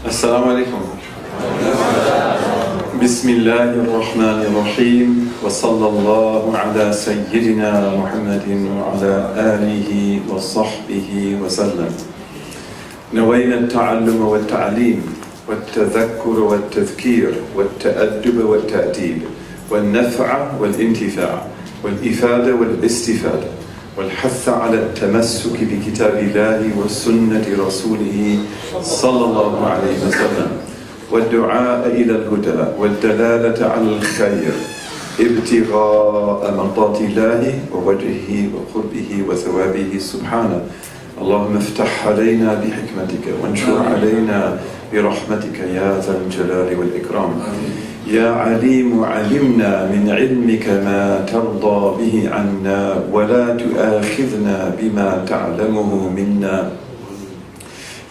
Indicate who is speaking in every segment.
Speaker 1: Assalamu alaikum. Bismillahirrahmanirrahim. Wa sallallahu ala sayyidina Muhammadin wa ala alihi wa sahbihi wa sallam. نوينا التعلم والتعليم والتذكر والتذكير والتأدب والتأديب والنفع والانتفاع والإفادة والاستفادة والحث على التمسك بكتاب الله وسنة رسوله صلى الله عليه وسلم والدعاء إلى الهدى والدلالة على الخير ابتغاء مرضات الله ووجهه وقربه وثوابه سبحانه. اللهم افتح علينا بحكمتك وانشر علينا برحمتك يا ذا الجلال والإكرام. يا عليم علمنا من علمك ما ترضى به عنا ولا تؤاخذنا بما تعلمه منا.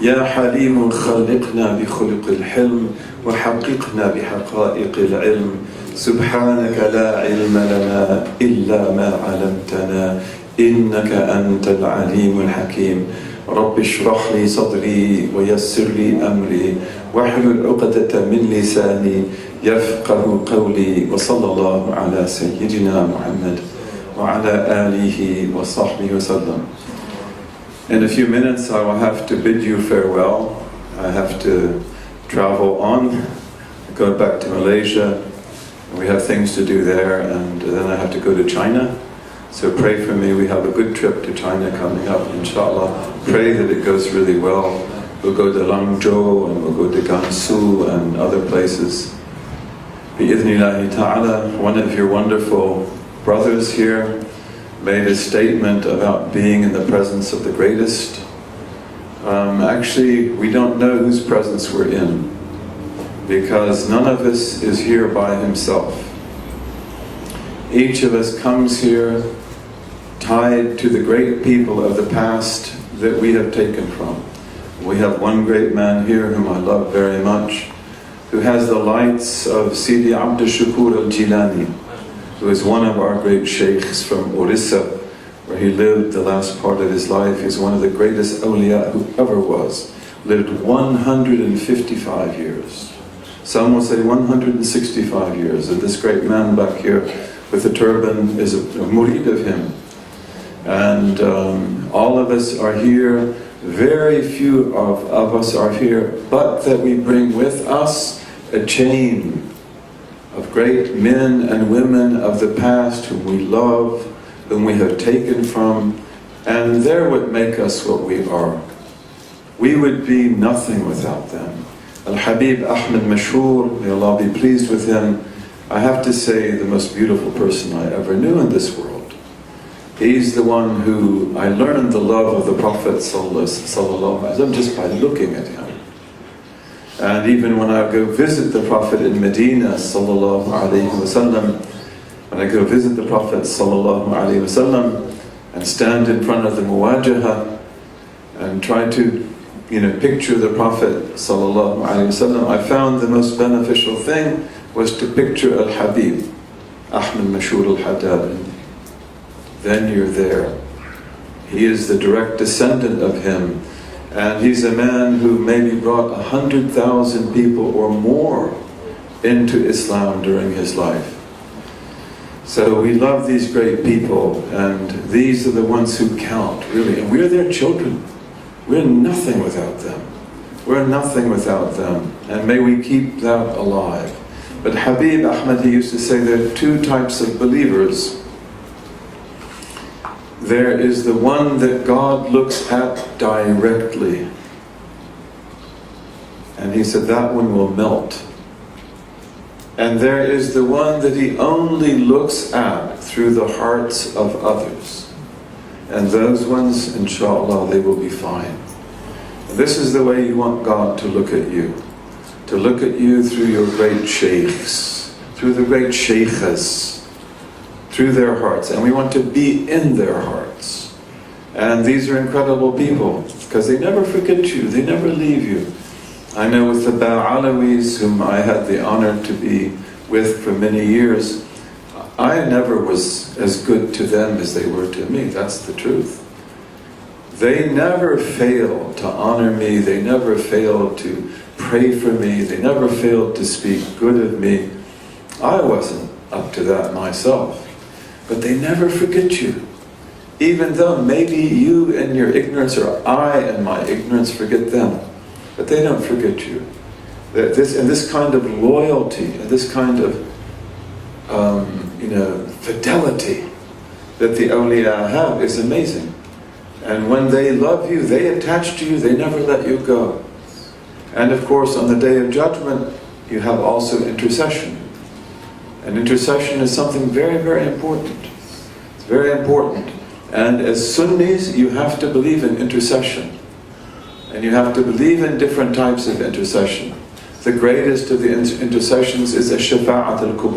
Speaker 1: يا حليم خلقنا بخلق الحلم وحققنا بحقائق العلم. سبحانك لا علم لنا إلا ما علمتنا إنك أنت العليم الحكيم. رب اشرح لي صدري ويسر لي أمري واحلل عقدة من لساني يفقه قولي. وصلى الله على سيدنا محمد وعلى آله وصحبه وسلم. In a few minutes I will have to bid you farewell. I have to travel on, go back to Malaysia. We have things to do there, and then I have to go to China. So pray for me. We have a good trip to China coming up, inshallah. Pray that it goes really well. We'll go to Langzhou and we'll go to Gansu and other places. Bi-idhnillahi ta'ala, one of your wonderful brothers here made a statement about being in the presence of the greatest. Actually, we don't know whose presence we're in, because none of us is here by himself. Each of us comes here tied to the great people of the past that we have taken from. We have one great man here whom I love very much, who has the lights of Sidi Abd al-Jilani, who is one of our great sheikhs from Orissa, where he lived the last part of his life. He's one of the greatest Awliya who ever was. Lived 155 years. Some will say 165 years. And this great man back here with the turban is a murid of him. And all of us are here. Very few of us are here, but that we bring with us a chain of great men and women of the past whom we love, whom we have taken from, and they're what make us what we are. We would be nothing without them. Al-Habib Ahmed Mashhur, may Allah be pleased with him, I have to say the most beautiful person I ever knew in this world. He's the one who I learned the love of the Prophet ﷺ just by looking at him. And even when I go visit the Prophet in Medina ﷺ, when I go visit the Prophet ﷺ and stand in front of the Muwajaha and try to picture the Prophet ﷺ, I found the most beneficial thing was to picture Al-Habib, Ahmed Mashhur al-Haddad. Then you're there. He is the direct descendant of him, and he's a man who maybe brought 100,000 people or more into Islam during his life. So we love these great people, and these are the ones who count, really. And we're their children. We're nothing without them. We're nothing without them. And may we keep that alive. But Habib Ahmed, he used to say there are two types of believers. There is the one that God looks at directly. And he said that one will melt. And there is the one that he only looks at through the hearts of others. And those ones, inshallah, they will be fine. This is the way you want God to look at you. To look at you through your great sheikhs, through the great sheikhas, through their hearts. And we want to be in their hearts. And these are incredible people, because they never forget you, they never leave you. I know with the Ba'alawis, whom I had the honor to be with for many years, I never was as good to them as they were to me. That's the truth. They never failed to honor me, they never failed to pray for me, they never failed to speak good of me. I wasn't up to that myself. But they never forget you. Even though maybe you and your ignorance, or I and my ignorance, forget them. But they don't forget you. This kind of loyalty, and this kind of fidelity that the awliya have is amazing. And when they love you, they attach to you, they never let you go. And of course, on the Day of Judgment, you have also intercession. And intercession is something very, very important. It's very important. And as Sunnis, you have to believe in intercession. And you have to believe in different types of intercession. The greatest of the intercessions is a shafa'at al-kubra.